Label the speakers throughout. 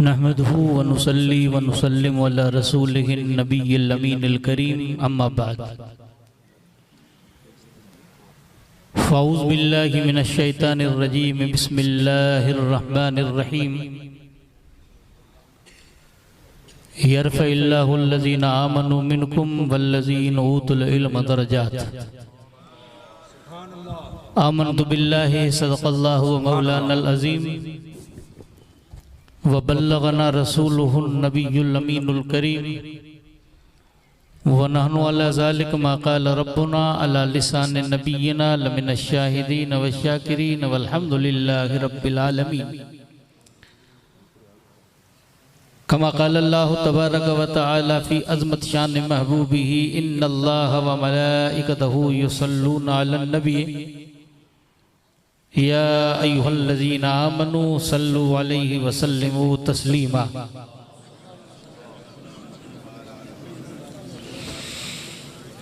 Speaker 1: नहमदुहु व नुसल्ली व नुसल्लिमु अला रसूलिहिन नबिय्यिल अमीनिल करीम अम्मा बाद फ़अऊज़ु बिल्लाहि मिनश शैतानिर रजीम बिस्मिल्लाहिर रहमानिर रहीम यरफ़इल्लाहु अल्लज़ीना आमनू मिनकुम वल्लज़ीना ऊतुल इल्म दरजात आमन्तु बिल्लाहि सदक़ल्लाहु मौलानल अज़ीम व बल्लगना रसूलुहुन नबियुल अमीनुल करीम व नहनु अला ज़ालिक मा क़ाल रब्बुना अला लिसान नबिय्यिना लमिनश शाहिदीन वश्शाकिरीन वल्हम्दुलिल्लाहि रब्बिल आलमीन कमा क़ाल अल्लाहु तबारक व तआला फ़ी अज़मत शान महबूबिही इन्नल्लाह व मलाइकतहु युसल्लूना अलन नबी या अय्युहल्लज़ीना आमनू सल्लु अलैहि व सल्लिमू तस्लीमा।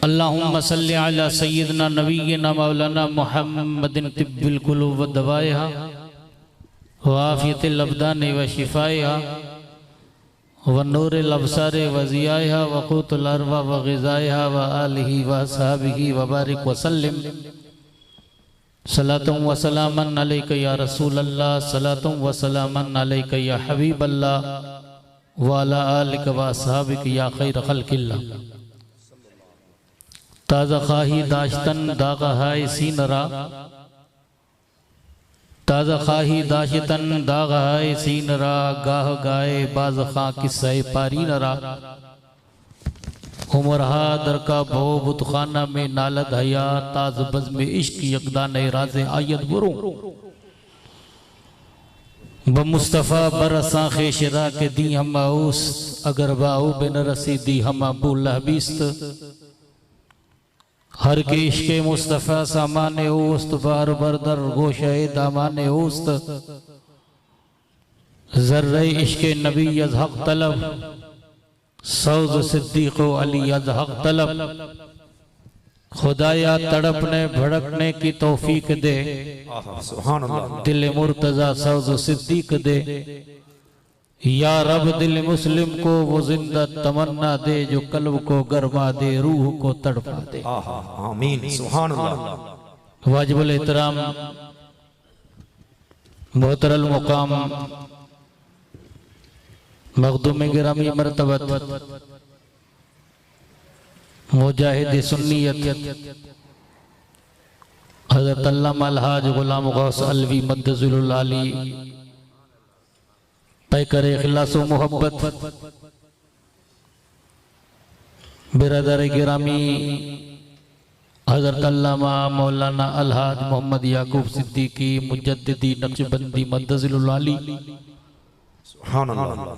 Speaker 1: अल्लाहुम्मा सल्लि अला सय्यिदिना नबिय्यिना मौलाना मुहम्मदिन तिब्बिल कुलूब व दवाइहा व आफियतिल अबदान व शिफाइहा व नूरिल अबसार व ज़ियाइहा व क़ूतुल अरवा व ग़िज़ाइहा व आलिहि व असहाबिहि व बारिक व सल्लिम। सलातुम व सलामन अलैका या रसूल अल्लाह, सलातुम व सलामन अलैका या हबीब अल्लाह व अला आलिका व असहाबिका या खैर खल्क़िल्लाह। ताज़ा खाही दाश्तन दाग़ा हाय सीनरा, ताज़ा खाही दाश्तन दाग़ा हाय सीनरा, गाह गाए बाज़ खां किस्से पारी नरा। उमरहा दरका भो बुतखाना में नालद हया, ताज बज़ में इश्क यकदान राज़े आयत बुरू ब मुस्तफ़ा बरसा ख़ेशरा के दी हम आउस, अगर बाऊ बिन रसी दी हम अबू लहबीस्त। हर के इश्क़ मुस्तफ़ा सामाने ओस्त, बार बरदर गोशे दामाने ओस्त। ज़र्रे इश्क़ नबी अज़ हक़ तलब, सौज़ सिद्दीक़ अली अज़ हक़ तलब। खुदाया तड़पने भड़कने की तौफीक दे, दिल मुर्तज़ा सौज़ सिद्दीक़ दे। या रब दिल मुस्लिम को वो जिंदा तमन्ना दे, जो कल्ब को गरमा दे, रूह को तड़पा दे।
Speaker 2: आमीन सुभान अल्लाह।
Speaker 1: वाजिबुल एहतराम मोहतरम मुकाम मखदूम गिरामी मरतबत मुजाहिद सुन्नियत हज़रत अल्लामा अलहाज गुलाम गौस अलवी मद्दज़ुल आली पैकर इखलास व मोहब्बत बिरादर गिरामी हज़रत अल्लामा मौलाना अलहाज मोहम्मद याकूब सिद्दीकी मुजद्दिदी नक्शबंदी मद्दज़ुल आली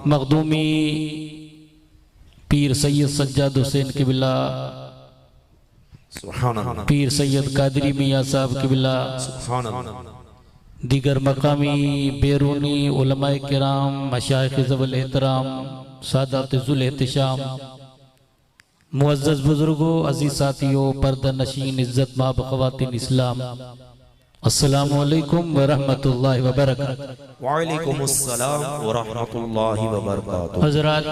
Speaker 1: मखदूमी पीर सैयद सज्जाद हुसैन किबला, पीर सैयद कादरी मियाँ साहब किबला, दीगर मकामी बैरूनी उलमाए किराम, मशाइख ज़ुल एहतराम, सादात ज़ुल एहतिशाम, मुअज़्ज़ज़ बुजुर्गों, अज़ीज़ साथियों, पर्दा नशीन इज़्ज़त माब ख़वातीन इस्लाम, अस्सलामु अलैकुम व रहमतुल्लाहि व बरकातुहू।
Speaker 2: वालेकुम अस्सलाम व रहमतुल्लाहि व बरकातुहू।
Speaker 1: हज़रात,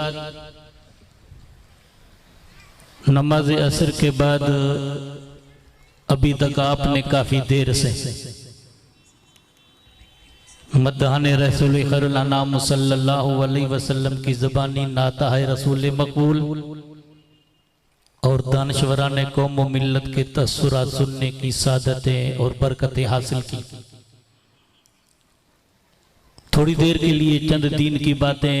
Speaker 1: नमाज असर के बाद अभी तक आपने काफी देर से मदहाने रसूल खैरुल अनाम सल्लल्लाहु अलैहि वसल्लम की ज़बानी नाता है रसूल मकबूल और दानश्वराने कौम व मिल्लत के तस्सुरात सुनने की सादतें और बरकतें हासिल की। थोड़ी देर के लिए चंद दीन की बातें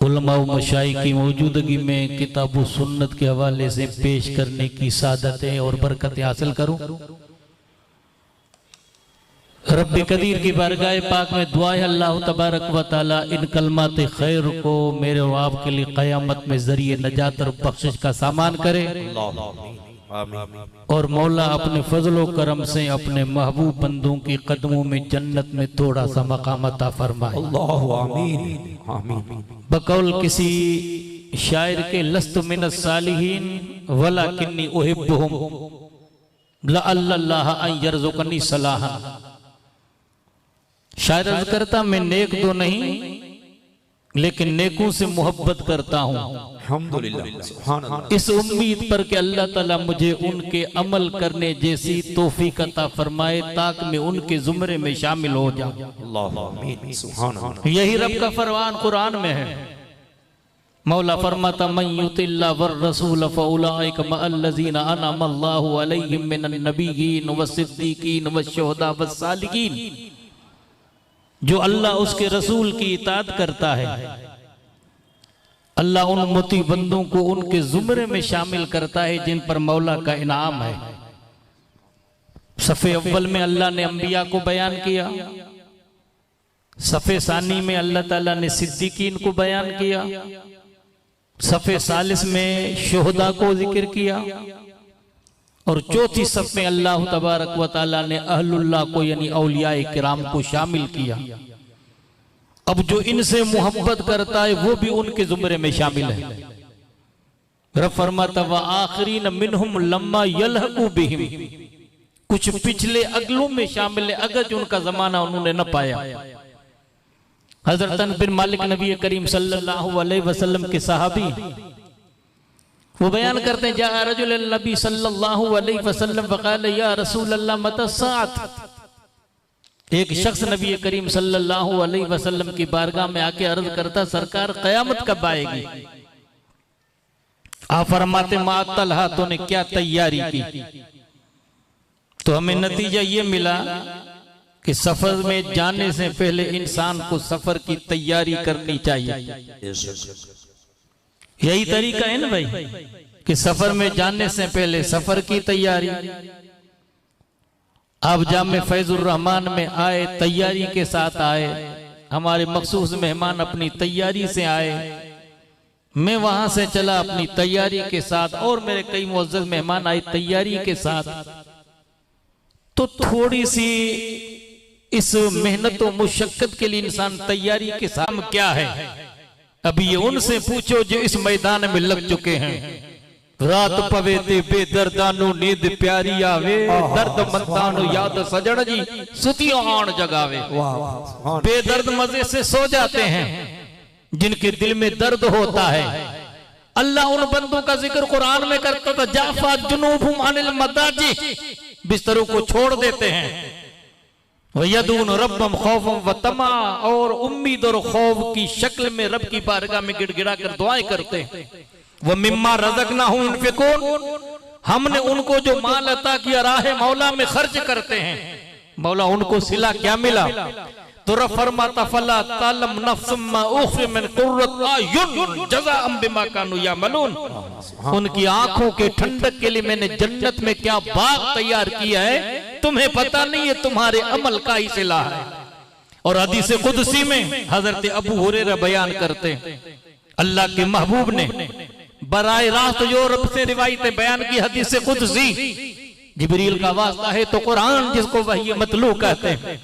Speaker 1: उलमा व मशाइख की मौजूदगी में किताब व सुन्नत के हवाले से पेश करने की सादतें और बरकतें हासिल करूं। रब्बे कदीर की बारगाह पाक में दुआ है अल्लाह तबारक व तआला इन कलमात खैर को मेरे और आपके लिए क़यामत में जरिए नजात और बख्शिश का सामान करे और मौला अपने फजलो करम से अपने महबूब बंदों के कदमों में जन्नत में थोड़ा सा मकाम अता फरमाए। बकौल किसी शायर के लस्तु मिनस सालिहीन वलाकिन्नी उहिब्बुहुम लअल्लाह अन यरज़ुक़नी सलाहन। शायद अर्ज करता मैं नेक तो नहीं लेकिन नेकों से मोहब्बत करता हूँ,
Speaker 2: अल्हम्दुलिल्लाह सुभान अल्लाह।
Speaker 1: इस उम्मीद पर कि अल्लाह ताला मुझे उनके अमल करने जैसी तौफीक अता फरमाए ताकि मैं उनके जुमरे में शामिल हो जाऊं।
Speaker 2: अल्लाह आमीन सुभान अल्लाह।
Speaker 1: यही रब का फरमान कुरान में है। मौला फरमाता मन युतिल्लाह वर रसूल फउलाइका मअल्लज़ीना अनअमा अल्लाहु अलैहिम मिनन नबिय्यीन वस्सिद्दीकीन वश्शुहदा वस्सालिकीन, जो अल्लाह उसके रसूल की इताअत करता है अल्लाह उन मुती बंदों को उनके जुमरे में शामिल करता है जिन पर मौला का इनाम है। सफ़े अव्वल में अल्लाह ने अंबिया को बयान किया, सफ़े सानी में अल्लाह ताला ने सिद्दीकीन को बयान किया, सफ़े सालिस में शुहदा को जिक्र किया और चौथी सफ में अल्लाह तबारक व ताला ने अहलुल्लाह को यानी औलियाए किराम को शामिल किया। अब जो इनसे मोहब्बत करता है वो भी उनके जुमरे में शामिल है। रब फरमाता व आखिरीन मिनहुम लम्मा यलहकू बिहिम, कुछ पिछले अगलों में शामिल है अगर उनका जमाना उन्होंने न पाया। हजरत अनस बिन मालिक नबी करीम सल्लल्लाहु अलैहि वसल्लम के सहाबी वो बयान करते हैं जा रजुल नबी सल्लल्लाहु अलैहि वसल्लम वक़ाल या रसूल अल्लाह मता सात, एक शख्स नबी करीम सल्लल्लाहु अलैहि वसल्लम की बारगाह में आके अर्ज करता सरकार क़यामत कब आएगी? आप फरमाते मा तलहा, तूने क्या तैयारी की? तो हमें नतीजा ये मिला कि सफर में जाने से पहले इंसान को सफर की तैयारी करनी चाहिए। यही तरीका है ना भाई कि सफर में जाने से पहले सफर की तैयारी। आप जामे फैजुर रहमान में आए, तैयारी के साथ आए, हमारे मखसूस मेहमान अपनी तैयारी से आए, मैं वहां से चला अपनी तैयारी के साथ और मेरे कई मुअज़्ज़ज़ मेहमान आए तैयारी के साथ। तो थोड़ी सी इस मेहनत और मुशक्कत के लिए इंसान तैयारी के साथ क्या है, अभी ये उनसे पूछो जो इस मैदान में लग चुके हैं। रात पवे ते बेदर्दानो नींद प्यारी आवे, दर्द मंतानो याद सजन जी सुतियों आन जगावे। बेदर्द मजे से सो जाते हैं जिनके दिल में दर्द होता है। अल्लाह उन बंदों का जिक्र कुरान में करता था जाफा जुनूबहुम अनिल मदाजी, बिस्तरों को छोड़ देते हैं। वयदून रब्बम खौफम व तमा, और उम्मीद और खौफ की शक्ल में रब की बारगाह में गिड़गिड़ा कर दुआएं करते हैं। वो मिम्मा रज़क़नाहुम युनफ़िक़ून, हमने उनको जो माल अता किया राह मौला में खर्च करते हैं। मौला उनको सिला क्या मिला? तो रब फरमाता फला तालम नफ्सुम मा उख़फ़िया मिन क़ुर्रति अयुन जज़ाअम बिमा कानू यअमलून, उनकी आंखों के ठंडक के लिए मैंने जन्नत में क्या बाग तैयार किया है तुम्हें पता नहीं है, तुम्हारे अमल का ही सिला है। और हदीस कुदसी में हजरत अबू हुरैरा बयान करते हैं अल्लाह के महबूब ने बराए रास्त जो रब से रिवायतें बयान की हदीस कुदसी, जिब्रील का वास्ता है तो कुरान जिसको वही मतलू कहते हैं,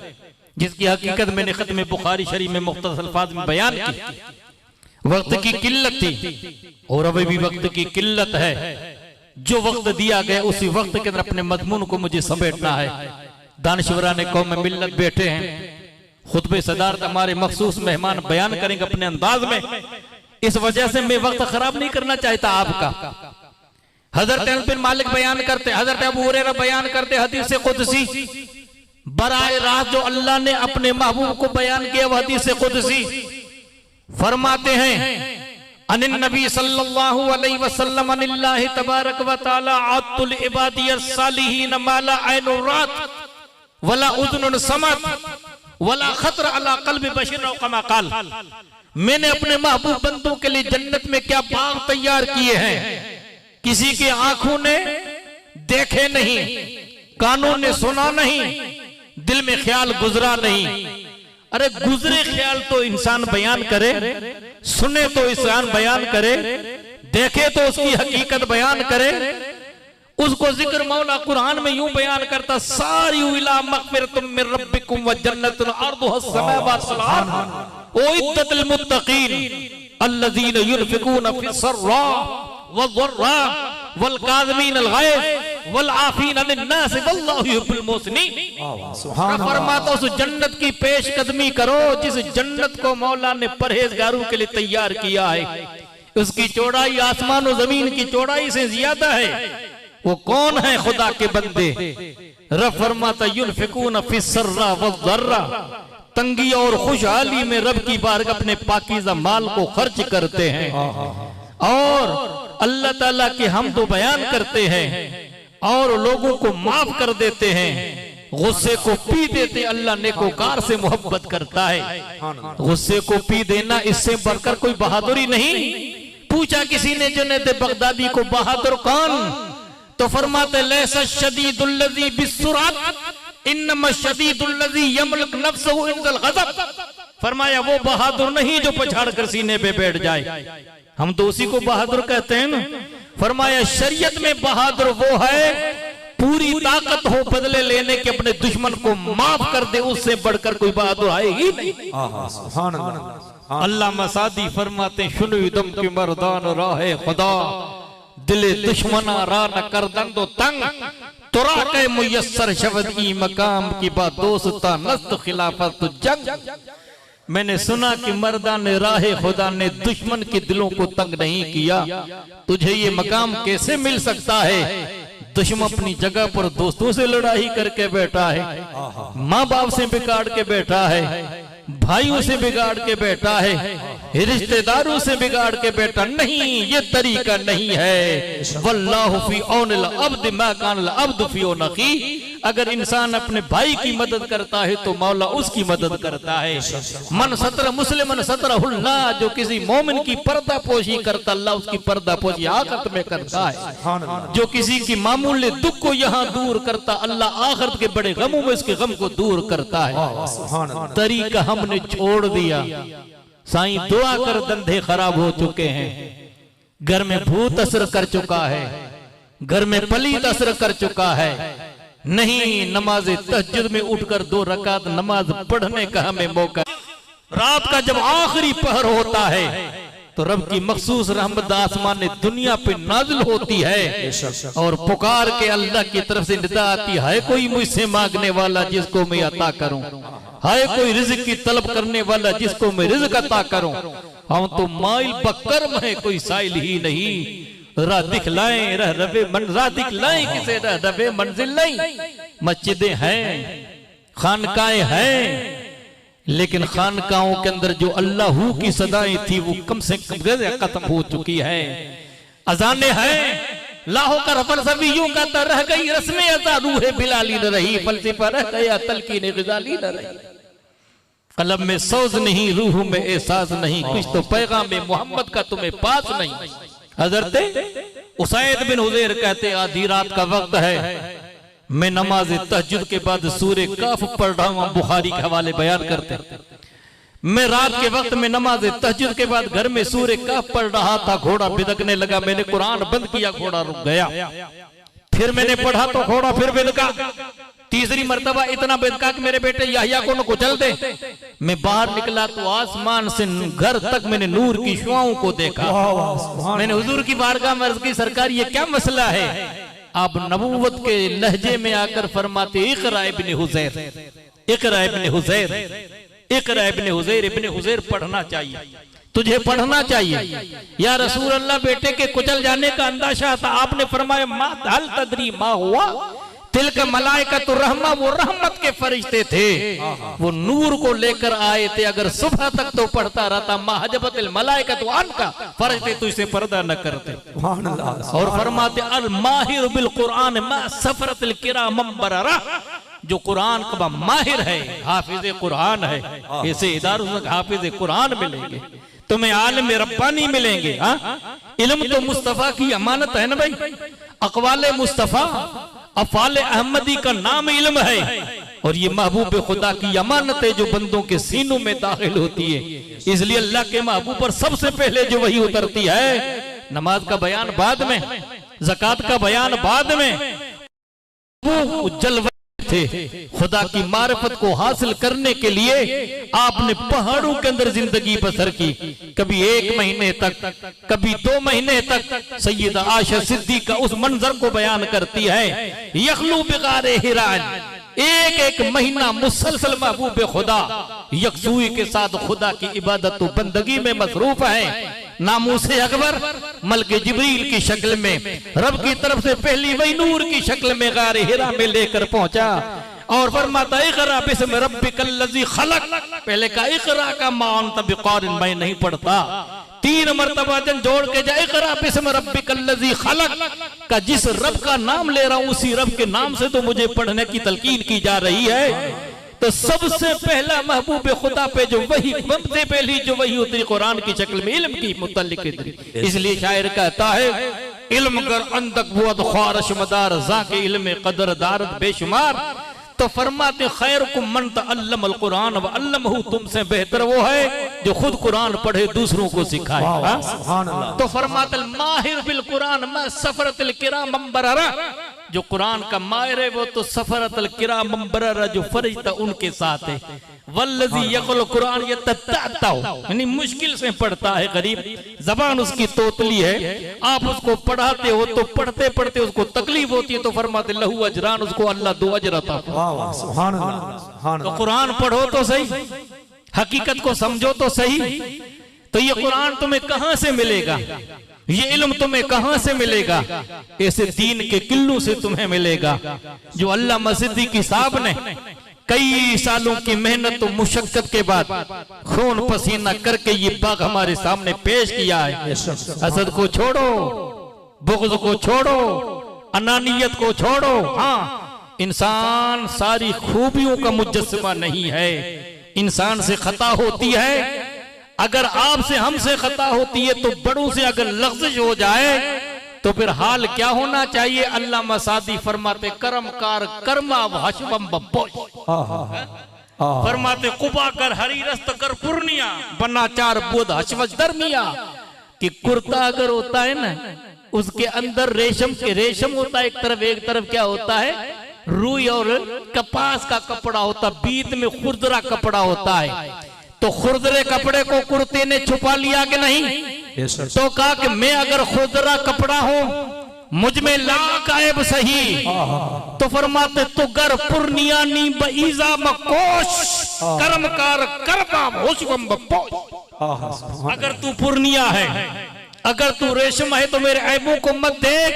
Speaker 1: जिसकी हकीकत मैंने खत्म बुखारी शरीफ में मुख्तसर अल्फाज में बयान की। वक्त की किल्लत थी और अभी भी वक्त की किल्लत है। जो वक्त दिया गया उसी वक्त के अंदर अपने मजमून को मुझे समेटना है। दानिशवरा ने कौम में मिल्लत बैठे हैं, खुतबे सदारत हमारे मखसूस मेहमान बयान करेंगे अपने अंदाज में। इस वजह से मैं वक्त खराब नहीं करना चाहता आपका। हजरत अनस बिन मालिक बयान करते, हजरत अबू हुरैरा बयान करते हदीस कुदसी, बराए रास्त जो अल्लाह ने अपने महबूब को बयान किया वह हदीस कुदसी फरमाते हैं अनिन नबी सल्लल्लाहु अलैहि वसल्लम अनिल्लाहि तबारक व तआला आतुल इबादियस सालिहीन माला ऐनुर रात वला उज़ुनुन समत वला खतर अला कल्बि बशर कमा काल, मैंने अपने महबूब बंदों के लिए जन्नत में क्या बाग तैयार किए हैं, किसी की आंखों ने देखे नहीं, कानों ने सुना नहीं, दिल में ख्याल गुजरा नहीं। अरे गुजरे ख्याल तो इंसान बयान करे, सुने तो इंसान बयान करे, देखे तो उसकी हकीकत बयान करे। उसको जिक्र मौला कुरान में यूं बयान करता सारी इला मग़फ़िरतुम मिन रब्बिकुम व जन्नतुन अर्दुहस समावात वल अर्द उइद्दत लिल मुत्तक़ीन अल्लज़ीना युनफ़िक़ूना फ़िस सर्रा वज़ ज़र्रा वल काज़मीन अल गैज़ वल आफीन अनिन नास वल्लाहु युहिब्बुल मुहसिनीन। फरमाता उस जन्नत की पेशकदमी करो जिस जन्नत को मौला ने परहेजगारों के लिए तैयार किया है। उसकी चौड़ाई आसमान और जमीन की चौड़ाई से ज्यादा है। वो कौन है? खुदा के बंदे। रब फरमाता युनफिकून फिस्सर्रा वज़र्रा, तंगी और खुशहाली में रब की बारगाह अपने पाकीज़ा माल को खर्च करते हैं और अल्लाह ताला की हमद व बयान करते हैं और लोगों को माफ कर देते हैं, गुस्से को पी देते। अल्लाह नेकोकार से मोहब्बत करता है। गुस्से को पी देना इससे बढ़कर कोई बहादुरी नहीं। पूछा किसी ने जुनैद बगदादी को, बहादुर कौन? तो फरमाते लैसा शदीदुल्लज़ी बिस्सुरात इन्नमा शदीदुल्लज़ी यमलक नफ्सहु इंदल गज़ब। फरमाया वो बहादुर नहीं जो पछाड़ कर सीने पे बैठ जाए, हम तो उसी को बहादुर कहते हैं ना। फरमाया शरीयत में बहादुर वो है पूरी ताकत हो बदले लेने के, अपने दुश्मन को माफ कर दे, उससे बढ़कर कोई बहादुर आएगी नहीं। अल्लाह मसादी फरमाते शुनु दम की मर्दान राहे खुदा दिले दुश्मना रा न कर दंदो तंग तुरा के मुयस्सर शवद ई मकाम की बात दोस्ता नस्त खिलाफत जंग। मैंने सुना कि मर्दान राहे खुदा ने दुश्मन के दिलों को तंग नहीं किया। तुझे ये मकाम कैसे मिल सकता है? दुश्मन अपनी जगह पर दोस्तों से लड़ाई करके बैठा है, माँ बाप से बिगाड़ के बैठा है, भाइयों से बिगाड़ के बैठा है, रिश्तेदारों से बिगाड़ के बैठा। नहीं, ये तरीका नहीं है। वल्लाहु फी औनिल अब्द मा कानल अब्द फी औन अखी। अगर इंसान अपने भाई की मदद करता है तो मौला उसकी मदद करता है। मन सतर मुस्लिमन सतरहुल्लाह, जो किसी मोमिन की पर्दा पोशी करता अल्लाह उसकी पर्दा पोशी आखिरत में करता है। जो किसी की मामूली दुख को यहाँ दूर करता अल्लाह आखिरत के बड़े गमों में उसके गम को दूर करता है। तरीका हमने छोड़ दिया। साईं दुआ कर धंधे खराब हो चुके हैं, घर में भूत असर कर चुका है, घर में पलीत असर कर चुका है। नहीं, नमाज तहज्जुद में उठकर 2 रकात नमाज पढ़ने का हमें मौका। रात का जब आखिरी पहर होता है तो रब की मखसूस रहमत आसमान ने दुनिया पे नाजिल होती है और पुकार के अल्लाह की तरफ से निदा आती है, कोई मुझसे मांगने वाला जिसको मैं अता करूं, है कोई रिज़्क की तलब करने वाला जिसको मैं रिज़्क अता करूं। हम तो माइल बकर्म है, कोई साइल ही नहीं। राह दिखलाएं रह रवे मन, राह दिखलाएं किसे रह रवे मंजिल नहीं। मस्जिदें हैं, खानकाएं हैं, लेकिन खानकाओं के अंदर जो अल्लाह की सदाएं थी वो कम से कम खत्म हो चुकी है। अजाने हैं, लाहो का फलसफी यूं कहता रह गई रस्में अता रूहे बिलाली न रही, फलसफा रह गया तलकीन ग़ज़ाली न रही। कलम में सोज नहीं, रूह में एहसास नहीं, कुछ तो पैगाम में मोहम्मद का तुम्हें पास नहीं। हज़रत उसैद बिन हुज़ैर कहते आधी रात का वक्त है, मैं नमाज तहज्जुद के बाद सूरे काफ पढ़ रहा हूं। बुखारी के हवाले बयान करते मैं रात के वक्त में नमाज तहज्जुद के बाद घर में सूरे काफ पढ़ रहा था, घोड़ा बिदकने लगा। मैंने कुरान बंद किया, घोड़ा रुक गया। फिर मैंने पढ़ा तो घोड़ा फिर बिदका। तीसरी मर्तबा इतना बिदका कि मेरे बेटे याह्या को न कुचल दे। मैं बाहर निकला तो आसमान से घर तक मैंने नूर की शुआओं को देखा। मैंने हुजूर की बारगाह में अर्ज़ की, सरकार ये क्या मसला है? आप नबूवत के लहजे में आकर फरमाते इक़रा इब्न हुज़ैर, इक़रा इब्न हुज़ैर, इक़रा इब्न हुज़ैर। इब्न हुज़ैर पढ़ना चाहिए, तुझे पढ़ना चाहिए। या रसूल अल्लाह, बेटे के कुचल जाने का अंदाजा था। आपने फरमाया मा हल तदरी मा हुआ तिलक मलाइकतुर रहमा, वो रहमत के फरिश्ते थे, वो नूर को लेकर आए थे। अगर सुबह तक तो पढ़ता रहता, महजबतिल मलाइकतु अनका, फरिश्ते तुझसे पर्दा न करते। और फरमाते अल माहिर बिल कुरान मा सफरतिल किराम बररा, जो कुरान का माहिर है, हाफिज कुरान है, ऐसे इदारों में हाफिज कुरान मिलेंगे, तुम्हें आलिम रब्बानी मिलेंगे। इल्म तो मुस्तफा की अमानत है ना भाई। अक़वाले मुस्तफा अफ़ाले अहमदी का नाम इल्म है और ये महबूब खुदा की अमानत है जो बंदों के सीनों में दाखिल होती है। इसलिए अल्लाह के महबूब पर सबसे पहले जो वही उतरती है। नमाज का बयान बाद में, ज़कात का बयान बाद में। वो जलवा थे। खुदा की मारिफत को हासिल करने के लिए आपने पहाड़ों के अंदर जिंदगी बसर की, कभी 1 महीने तक, कभी 2 महीने तक। सैयदा आयशा सिद्दीका उस मंजर को बयान करती है, यखलू बिगारे हिरान, एक महीना मुसलसल महबूब खुदा यकसूई के साथ खुदा की इबादत व बंदगी में मसरूफ है। नामूसे अकबर मलके जिब्रील की शक्ल में रब की तरफ से पहली वही नूर की शक्ल में गारे हिरा में लेकर पहुंचा और फरमाता इक़रा बिस्मि रब्बिकल लज़ी खलक। पहले का इक़रा का मान तब क़ारिन मैं नहीं पढ़ता, 3 मरतबा जन जोड़ के जाए इक़रा बिस्मि रब्बिकल लज़ी खलक का, जिस रब का नाम ले रहा हूं उसी रब के नाम से तो मुझे पढ़ने की तलकीन की जा रही है। तो सबसे पहला महबूब खुदा पे जो वही, सबसे पहली जो वही उतरी कुरान की शक्ल में इल्म की मुतल्लिक उतरी। इसलिए शायर कहता है, इल्म कर अंदक बुअद ख्वारश मदार जाके इल्म कदर दारत बेशुमार। तो फरमाते खैरुकुम मन तअल्लमल कुरान व अल्लमहु, तुमसे बेहतर वो है जो खुद कुरान पढ़े दूसरों को सिखाए। तो फरमाते माहिर बिल कुरान मा सफरतल किराम बररा, जो कुरान का माहिर है वो तो सफरतल किराम बररा जो फरिश्ता उनके साथ है। वल्लज़ी यक़ुल कुरान यततअतउ, यानी मुश्किल से पढ़ता है, गरीब जबान उसकी तोतली है, आप उसको पढ़ाते हो तो पढ़ते पढ़ते उसको तकलीफ होती है, तो फरमाते लहू अजरान, उसको अल्लाह 2 अजर अता। तो कुरान पढ़ो तो सही, हकीकत को समझो तो सही। तो ये कुरान तुम्हें कहां से मिलेगा, ये इल्म तुम्हें कहां से मिलेगा? ऐसे दीन के किल्लों से तुम्हें मिलेगा जो अल्लाह मस्जिदी की साहब ने कई सालों की मेहनत और मुशक्कत के बाद खून पसीना करके ये बाग हमारे सामने पेश किया है। हसद को छोड़ो, बुग़्ज़ को छोड़ो, अनानियत को छोड़ो। हाँ, इंसान सारी खूबियों का मुजस्समा नहीं है, इंसान से खता होती है। अगर आपसे हमसे खता होती है तो बड़ों से अगर लग़्ज़िश हो जाए तो फिर हाल क्या होना चाहिए? अल्लामा सादी फरमाते करम कार कर्मा हशवम बपोश, फरमाते कुबा कर हरी रस्त कर पुरनिया बना 4 बुध हशवज दरमिया। कि कुर्ता अगर होता है ना, उसके अंदर रेशम होता है एक तरफ क्या होता है, रुई और कपास का कपड़ा होता, बीच में खुरदरा कपड़ा होता है। तो खुरदरे कपड़े को कुर्ते ने छुपा लिया कि नहीं? तो कहा कि मैं अगर खुरदरा कपड़ा हूं, मुझ में लाख ऐब सही, तो फरमाते तो गर पुरनियानी बईजा मकोश कर्मकार करबा होशवम बपोश। अगर तू पुरनिया है, अगर तू रेशम है तो मेरे ऐबों को मत देख,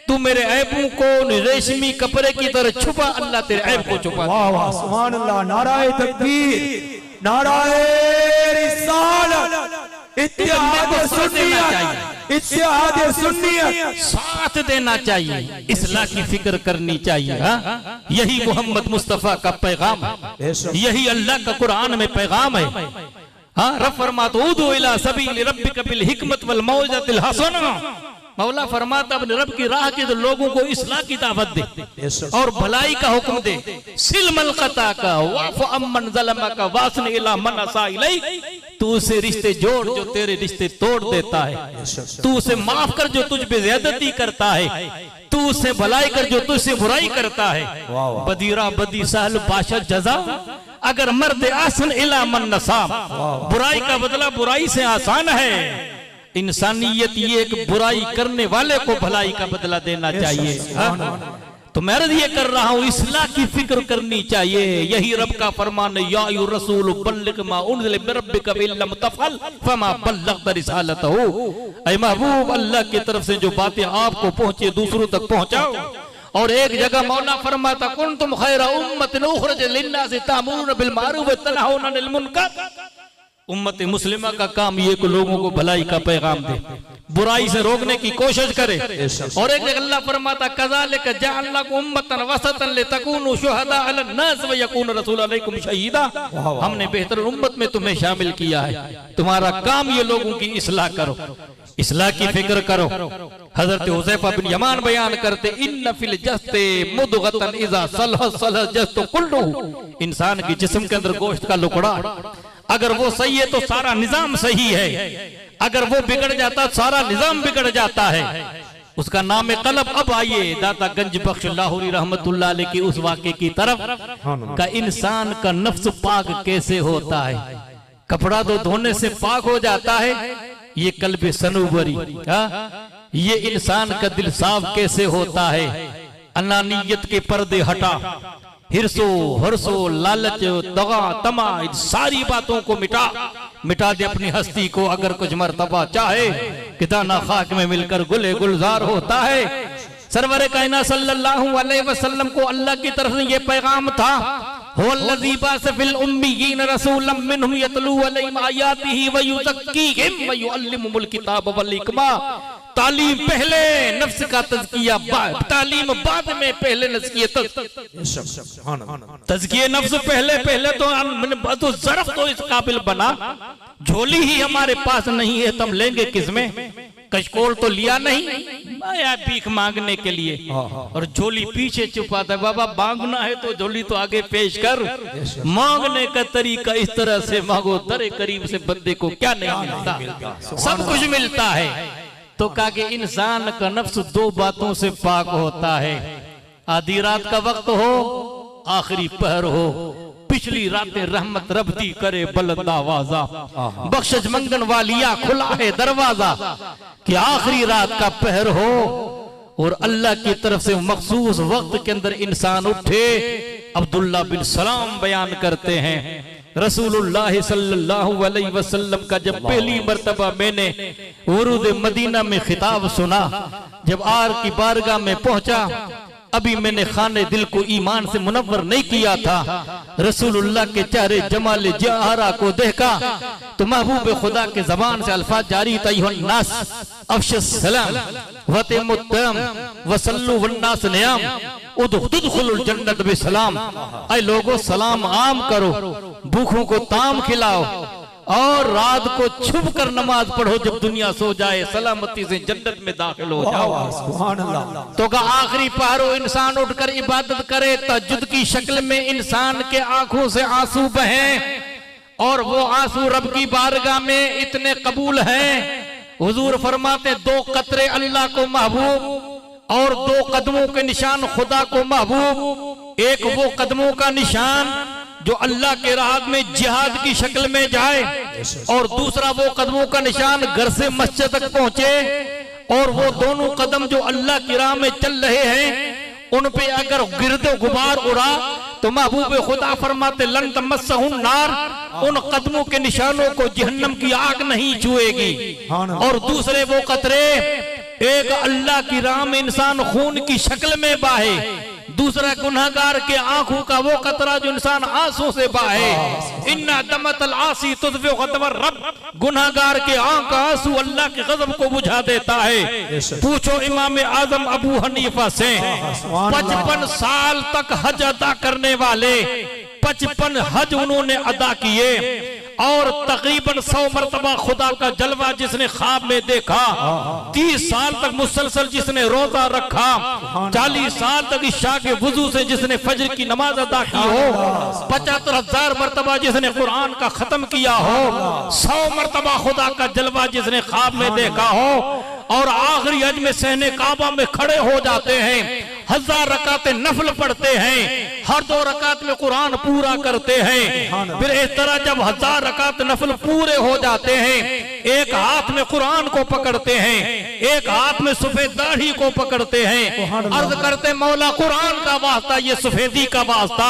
Speaker 1: तू मेरे ऐबों को रेशमी कपड़े की तरह छुपा, अल्लाह तेरे ऐब को छुपा।
Speaker 3: वाह सुभान अल्लाह, नाराए तकबीर, नाराए रिसालत, इत्तेहाद सुन्नियत, इत्तेहाद सुन्नियत,
Speaker 1: साथ देना चाहिए, इस्लाह की फिक्र करनी चाहिए। हाँ? यही मोहम्मद मुस्तफा का पैगाम है, यही अल्लाह का कुरान में पैगाम है। हाँ, रब फरमाता उदू इला सबील रब्बिका बिल हिकमत वल मौइज़तिल हसना। मौला फरमाता अपने रब की राह के लोगों को इस्लाह की दावत दे और भलाई का हुक्म दे। सिलमल क़ता का वाफ़ अम्मन ज़लमा का वासन इला मन असा इलै, तू उसे रिश्ते जोड़ जो तेरे रिश्ते तोड़ देता है, तू उसे माफ कर जो तुझ पे ज़्यादती करता है, तू उसे भलाई कर जो तुझसे बुराई करता है। बदीरा बदी सहल बाशा जजा, अगर मर्द आसन इला मन नसा, बुराई का बदला बुराई से आसान है। इंसानियत ये एक बुराई करने वाले को भलाई का बदला देना चाहिए। तो मैं अर्ज़ ये कर रहा हूँ, इस्लाह की फिक्र करनी चाहिए। यही रब का फरमान है, या अय्युहर रसूल बल्लिग मा उनज़िला मिन रब्बिका व इल्लम तफ़अल फमा बल्लग़त रिसालतहु। ऐ महबूब, अल्लाह की तरफ से जो बातें आपको पहुंचे दूसरों तक पहुंचाओ। और एक जगह मौला फरमाता कुंतुम खैरा उम्मतिन उखरिजत लिन्नास तामुरून बिल मारूफ व तनहौना अनिल मुनकर। उम्मत मुस्लिमा का काम ये कि लोगों को भलाई का पैगाम दे, बुराई से रोकने की कोशिश करे। और एक अल्लाह फरमाता कज़ालिका जअलनाकुम उम्मतन वसतन लितकूनु शुहदा अलन नास व यकून रसूल अलैकुम शहीदा। हमने बेहतर उम्मत में तुम्हें शामिल किया है, तुम्हारा काम ये लोगों की इस्लाह करो, इस्लाह की फिक्र करो। हजरत हुज़ैफा बिन यमान बयान करते, इन्न फिल जस्ते मुदगतन इज़ा सलह सलह जस्तु कुल्लुहु। इंसान की जिस्म के अंदर गोश्त का लुकड़ा अगर वो सही है तो सारा निजाम सही है, अगर वो बिगड़ जाता सारा निजाम बिगड़ जाता है। उसका नाम है कलब। अब आइए दाता गंज बख्श लाहौरी रहमतुल्लाह अलैह की उस वाक़े की तरफ का इंसान का नफ्स पाक कैसे होता है। कपड़ा तो धोने से पाक हो जाता है, ये कल्बे सनूबरी, ये इंसान का दिल साफ कैसे होता है। अनानियत के पर्दे हटा, हिरसो हरसो लालच दगा तमा इन सारी बातों को मिटा दे अपनी हस्ती को। अगर कुछ मर्तबा चाहे कि दाना खाक में मिलकर गुले गुलजार होता है। सरवर कायनात सल्लल्लाहु अलैहि वसल्लम को अल्लाह की तरफ से ये पैगाम था, हुवल्लज़ी बअसा फिल उम्मिय्यीन रसूलन मिनहुम यतलू अलैहिम आयातिही व युज़क्कीहिम व युअल्लिमुहुमुल किताब वल हिकमा। तालीम पहले, नफ्स का तज़किया बाद, तालीम बाद में, पहले तज़किया नफ्स पहले तो ज़रफ तो इस काबिल बना, झोली ही हमारे पास नहीं है, तुम लेंगे किसमें। कशकोल तो लिया नहीं, आया भीख मांगने के लिए और झोली पीछे छुपाता है। बाबा मांगना है तो झोली तो आगे पेश कर। मांगने का तरीका इस तरह से मांगो, दरे करीब से बंदे को क्या नहीं मिलता, सब कुछ मिलता है। तो कहा कि इंसान का नफ्स दो बातों से पाक होता है, आधी रात का वक्त हो, आखिरी पहर हो, पिछली रातें रहमत रबती करे बुलंद आवाज़ा, बख्शिश मंगन वालिया खुला है दरवाजा। कि आखिरी रात का पहर हो और अल्लाह की तरफ से मखसूस वक्त के अंदर इंसान उठे। अब्दुल्लाह बिन सलाम बयान करते हैं, रसूलुल्लाह सल्लल्लाहु अलैहि वसल्लम का जब पहली मर्तबा मैंने वुरूद मदीना में खिताब सुना, जब आर की बारगाह में पहुंचा, अभी मैंने खाने दिल को ईमान से मुनव्वर नहीं किया था, रसूलुल्लाह के चेहरे जमाल जहरा को देखा तो महबूब खुदा के जबान से अल्फाज जारी था, नास अफशस सलाम वतमुत्तम वसल्लु वन्नास नियाम उदखुलुल जन्नत बिसलाम। ऐ लोगों सलाम आम करो, भूखों को ताम खिलाओ और रात को छुप कर नमाज पढ़ो, जब दुनिया सो जाए सलामती से जन्नत में दाखिल हो जाओ। तो का आखिरी पहरो इंसान उठकर इबादत करे, तहज्जुद की शक्ल में इंसान के आंखों से आंसू बहें और वो आंसू रब की बारगाह में इतने कबूल हैं। हुजूर फरमाते दो कतरे अल्लाह को महबूब और दो कदमों के निशान खुदा को महबूब। एक वो कदमों का निशान जो अल्लाह के राह में जिहाद की शक्ल में जाए और दूसरा वो कदमों का निशान घर से मस्जिद तक पहुंचे। और वो दोनों कदम जो अल्लाह की राह में चल रहे हैं उन पे अगर गिरदो गुबार उड़ा तो महबूब खुदा फरमाते लन तमस्सहुन नार, उन कदमों के निशानों को जहन्नम की आग नहीं छुएगी। और दूसरे वो कतरे एक अल्लाह की राह में इंसान खून की शक्ल में बाहे, दूसरा गुनहगार के आंखों का वो कतरा जो इंसान आंसू से बाहे। इन्ना दमतल आसी तुज़फिउ ग़ज़बर रब, गुनहगार के आंख का आंसू अल्लाह के गजब को बुझा देता है। पूछो इमाम आजम अबू हनीफा से, 55 साल तक हज अदा करने वाले 55 हज उन्होंने अदा किए और तकरीबन 100 मरतबा खुदा का जलवा जिसने ख्वाब में देखा, 30 साल तक मुसलसल जिसने रोजा रखा, 40 साल तक इशा के वुजू से जिसने फजर की नमाज अदा की हो, 75,000 मरतबा जिसने कुरान का खत्म किया हो, 100 मरतबा खुदा का जलवा जिसने ख्वाब में देखा हो और आखिरी हज में सहने काबा में खड़े हो जाते हैं, 1000 रकातें नफल पढ़ते हैं, हर 2 रकात में कुरान पूरा करते हैं। फिर इस तरह जब 1000 रकात नफल पूरे हो जाते हैं, एक हाथ में कुरान को पकड़ते हैं, एक हाथ में सफेद दाढ़ी को पकड़ते हैं, अर्ज करते मौला कुरान का वास्ता, ये सफेदी का वास्ता।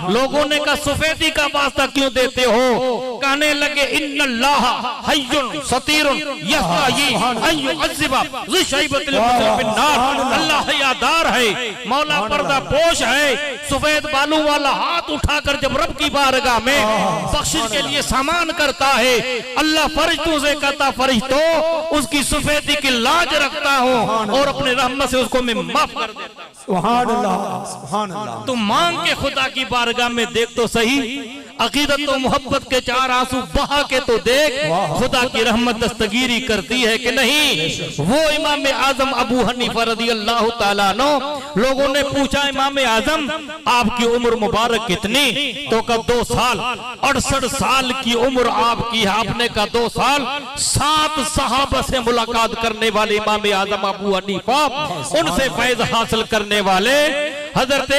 Speaker 1: लोगों ने कहा सफेदी का वास्ता क्यों देते हो? कहने लगे इन्नल्लाह हय्युन सतीरुन यस्ताही अन युअज़्ज़िबा ज़ी शैबतिल मुस्लिम बिन्नार। अल्लाह हयादार है, मौला पर्दा पोश है, सफेद बालों वाला हाथ उठाकर जब रब की बारगाह में बख्शिश के लिए सामान करता है, अल्लाह फरिश्तों से कहता फरिश्तों उसकी सफेदी की लाज रखता हूँ और अपने रहमत से उसको मैं माफ कर देता हूँ। सुभान अल्लाह, सुभान अल्लाह। तुम मांग के खुदा की बारगाह में देख तो सही, अकीदत तो मोहब्बत के 4 आंसू बहा के तो देख, खुदा की रहमत दस्तगीरी करती है कि नहीं। वो इमाम आजम अबू हनीफा रज़ियल्लाहु ताला अन्हु, लोगों ने पूछा इमाम आजम आपकी उम्र मुबारक कितनी, तो कहा 2 साल। 68 साल की उम्र आपकी है, आपने कहा 2 साल। 7 सहाबा से मुलाकात करने वाले इमाम आजम अबू हनीफा, उनसे फैज हासिल करने वाले हजरत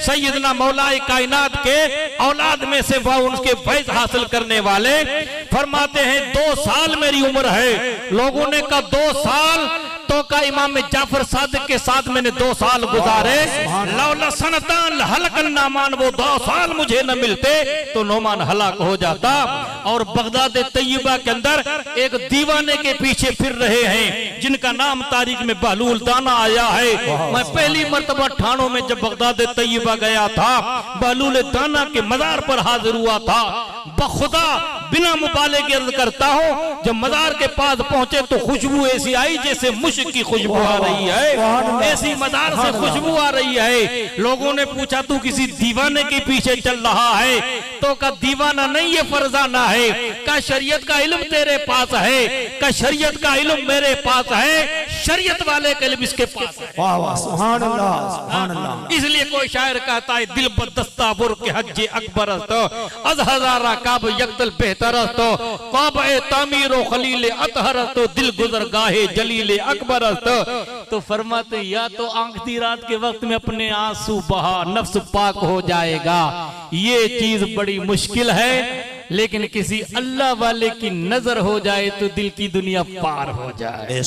Speaker 1: सैयदना मौलाए कायनात के औलाद में से वह उनके फैज हासिल करने वाले फरमाते हैं 2 साल मेरी उम्र है। लोगों ने कहा 2 साल, तो का इमाम जाफर सादिक के साथ मैंने 2 साल गुजारे, लौला सनतान हलकन नामान, वो 2 साल मुझे न मिलते तो नोमान हलाक हो जाता। और बगदाद तैयबा के अंदर एक दीवाने के पीछे फिर रहे हैं जिनका नाम तारीख में बहलूल दाना आया है। मैं पहली मर्तबा ठाणों में जब बगदाद तैयबा गया था, बहलूल दाना के मजार पर हाजिर हुआ था। बखुदा बिना मुबाले के अर्ज करता हूँ, जब मजार के पास पहुंचे तो खुशबू ऐसी आई जैसे मुश्क की खुशबू आ रही है, ऐसी मजार से खुशबू आ रही है। लोगों ने पूछा तू किसी दीवाने के पीछे चल रहा है, तो का दीवाना नहीं ये फरजाना है, का शरीयत का इल्म तेरे पास है, का शरीयत का इल्म मेरे पास है, शरीयत वाले का इल्म इसके पास है।
Speaker 3: वाह वाह सुभान अल्लाह सुभान अल्लाह।
Speaker 1: इसलिए कोई शायर कहता है दिल बदस्ता बुर के हज्जे अकबर अज हजारा काब यकदल बेहतर काब ए तामीर खलील अतहर तो दिल गुजर गाहे जलील अकबर। तो फरमाते या तो आंखती रात के वक्त में अपने आंसू बहा नफ्स पाक हो जाएगा, ये चीज बड़ी मुश्किल है। लेकिन किसी अल्लाह वाले की नजर हो जाए तो दिल की दुनिया पार हो जाए।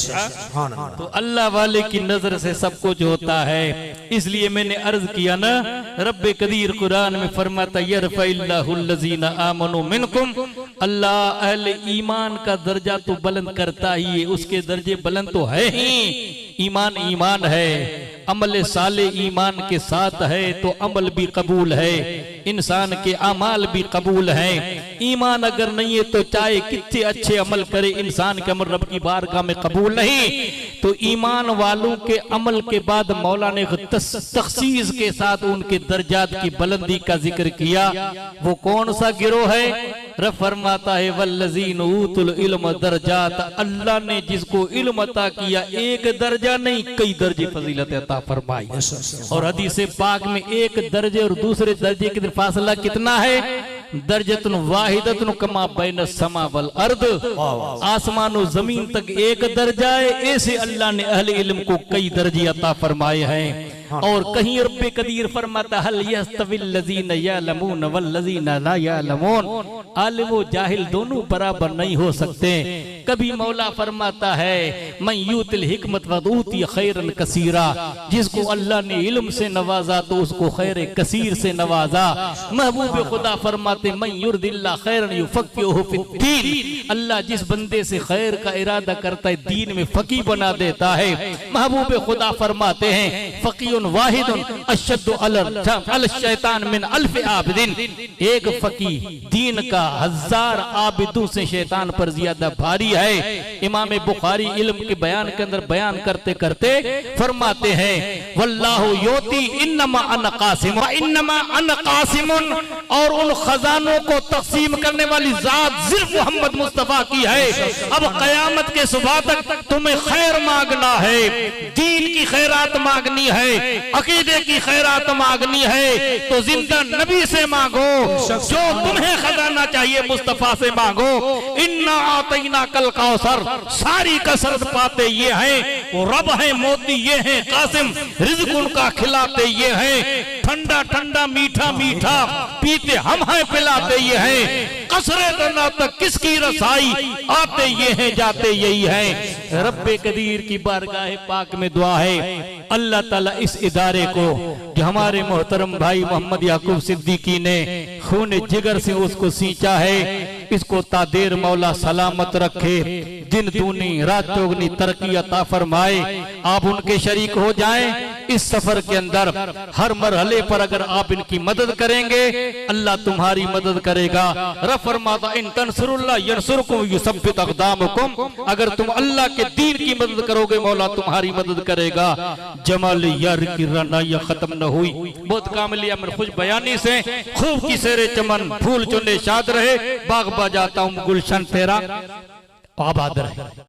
Speaker 1: तो अल्लाह वाले की नजर से सब कुछ होता है। इसलिए मैंने अर्ज किया ना, रब्बे कदीर कुरान में फरमाता यरफ़इल्लाहुल्लज़ीना आमनू मिनकुम, अल्लाह अहले ईमान का दर्जा तो बुलंद करता ही है, उसके दर्जे बुलंद तो है ही। ईमान ईमान है, अमल साले ईमान के साथ है तो अमल भी कबूल है, इंसान के अमाल भी कबूल है। ईमान अगर नहीं है तो चाहे कितने अच्छे अमल करे, इंसान के अमल रब की बारगाह में कबूल नहीं। तो ईमान वालों के अमल के बाद मौला ने तखसीस के साथ उनके दर्जात की बुलंदी का जिक्र किया। वो कौन सा गिरोह है? रब फरमाता है वल्लज़ीन ऊतुल इल्म दर्जात, अल्लाह ने जिसको इल्म अता किया एक दर्जा नहीं कई दर्जे फजीलत अता फरमाई। और हदीस पाक में एक दर्जे और दूसरे दर्जे के फासला कितना है? दर्जतुन वाहिदतुन कमा बैन समा वल अर्द, आसमान और जमीन तक एक दर्जा है। ऐसे अल्लाह ने अहले इल्म को कई दर्जे अता फरमाए हैं। और कहीं रब्बे कदीर फरमाता हल यस्तविल लज़ीना यअलमून वल लज़ीना ला यअलमून, आलिम व जाहिल दोनों बराबर नहीं हो सकते। कभी मौला फरमाता है मन यूतिल हिकमत व ऊती खैरन कसीरा, जिसको अल्लाह ने इल्म से नवाजा तो उसको खैर कसीर से नवाजा। महबूब खुदा फरमाते मन युरदिल्ला खैरन युफक्किहु फिद्दीन, अल्लाह जिस बंदे से खैर का इरादा करता है दीन में फकीह बना देता है। महबूब खुदा फरमाते हैं फकीह वाहिदुन अशद्दु अल शैतान मिन अल्फ आबिदिन, एक फकीह दीन का 1000 आबिदों से शैतान पर ज्यादा भारी है। इमाम बुखारी इल्म के बयान के अंदर बयान करते करते फरमाते हैं वल्लाहु योती इन्नमा अन कासिम व इन्नमा अन कासिमुन, और उन खजानों को तकसीम करने वाली जात सिर्फ मोहम्मद मुस्तफा की है। अब कयामत के सुबह तक तुम्हें खैर मांगना है, दीन की खैरात मांगनी है, अकीदे की खैरात मांगनी है तो जिंदा नबी से मांगो। जो तुम्हें खजाना चाहिए मुस्तफा से मांगो। इन्ना आतैना कल कौसर, सारी कसरत पाते ये हैं, वो रब है मोती ये हैं कासिम, रिज़्क उनका खिलाते ये हैं, ठंडा ठंडा मीठा मीठा पीते हम हैं पिलाते ये हैं, कसरे दना तक किसकी रसाई आते ये हैं जाते यही हैं। रब्बे कदीर की बारगाह पाक में दुआ है अल्लाह ताला इस इदारे को जो हमारे मोहतरम भाई मोहम्मद याकूब सिद्दीकी ने खून जिगर से उसको सींचा है, इसको तादेर मौला सलामत रखे, दिन दूनी रात चौगनी तरक्की अता फरमाए। आप उनके शरीक हो जाएं इस सफर के अंदर हर मरहले पर अगर आप इनकी मदद करेंगे अल्लाह तुम्हारी मदद करेगा। रब फरमाता इन तंसुरुल्लाह यंसुरकुम युसब्बित अक़दामकुम, अगर तुम अल्लाह के दीन की मदद करोगे मौला तुम्हारी मदद करेगा। जमाल यार की रनाया खत्म न हुई, बहुत कामली अमर खुश बयानी से खूब की सेरे चमन फूल चुने शाद रहे, बाग बजाता हूँ गुलशन तेरा आबाद रहे।